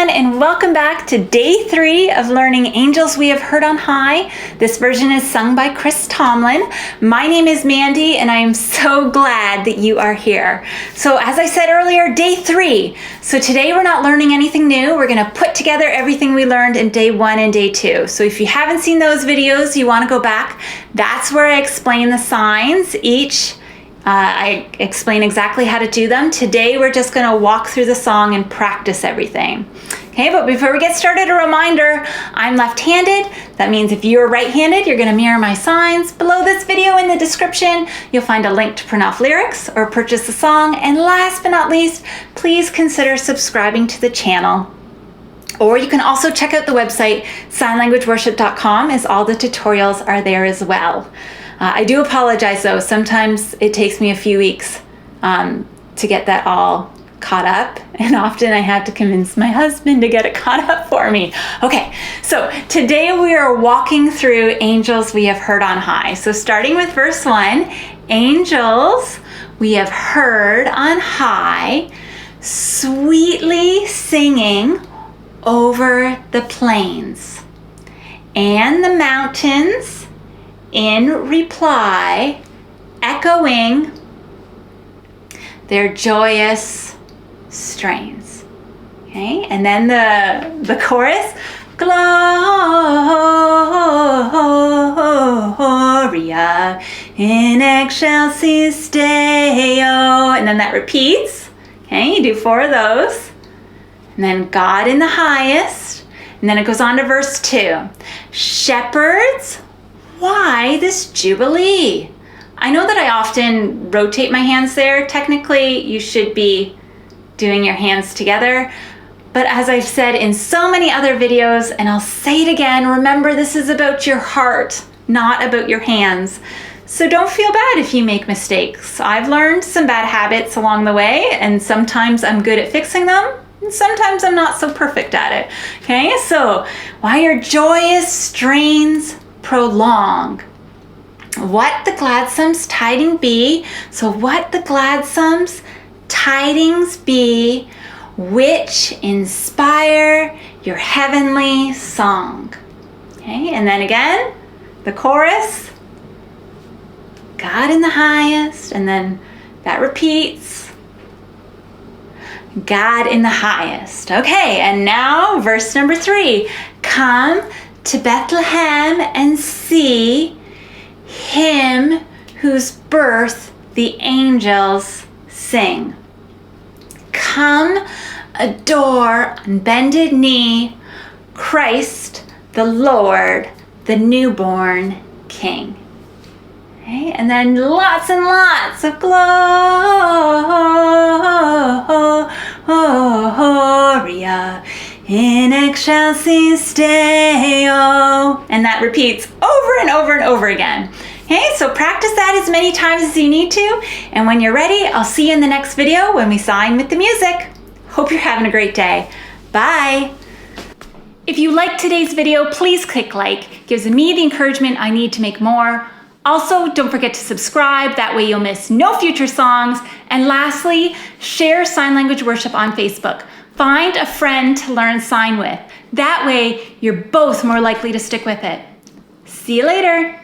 everyone, and welcome back to day 3 of learning Angels We Have Heard on High. This version is sung by Chris Tomlin. My name is Mandy, and I am so glad that you are here. So as I said earlier, day 3. So today we're not learning anything new. We're going to put together everything we learned in day 1 and day 2. So if you haven't seen those videos, you want to go back. That's where I explain the signs each. I explain exactly how to do them. Today we're just going to walk through the song and practice everything. Okay, but before we get started, a reminder, I'm left-handed. That means if you're right-handed, you're going to mirror my signs. Below this video in the description, you'll find a link to print off lyrics or purchase the song. And last but not least, please consider subscribing to the channel. Or you can also check out the website, signlanguageworship.com, as all the tutorials are there as well. I do apologize though, sometimes it takes me a few weeks to get that all caught up, and often I have to convince my husband to get it caught up for me. Okay, so today we are walking through Angels We Have Heard on High. So starting with verse 1, Angels we have heard on high, sweetly singing over the plains and the mountains, in reply, echoing their joyous strains. Okay, and then the chorus, Gloria in excelsis Deo, and then that repeats. Okay, you do 4 of those. And then God in the highest, and then it goes on to verse 2. Shepherds, why this jubilee? I know that I often rotate my hands there. Technically, you should be doing your hands together. But as I've said in so many other videos, and I'll say it again, remember this is about your heart, not about your hands. So don't feel bad if you make mistakes. I've learned some bad habits along the way, and sometimes I'm good at fixing them, and sometimes I'm not so perfect at it. Okay, so why your joyous strains prolong? What the gladsom's tiding be? So what the gladsom's tidings be, which inspire your heavenly song. Okay, and then again, the chorus, God in the highest, and then that repeats, God in the highest. Okay, and now verse number 3, come to Bethlehem and see him whose birth the angels sing. Come, adore on bended knee, Christ the Lord, the newborn King. Okay, and then lots and lots of Gloria in excelsis Deo, and that repeats over and over and over again. Okay, so practice that as many times as you need to, and when you're ready, I'll see you in the next video when we sign with the music. Hope you're having a great day. Bye. If you liked today's video, please click like. It gives me the encouragement I need to make more. Also, don't forget to subscribe, that way you'll miss no future songs. And lastly, share Sign Language Worship on Facebook. Find a friend to learn sign with. That way, you're both more likely to stick with it. See you later.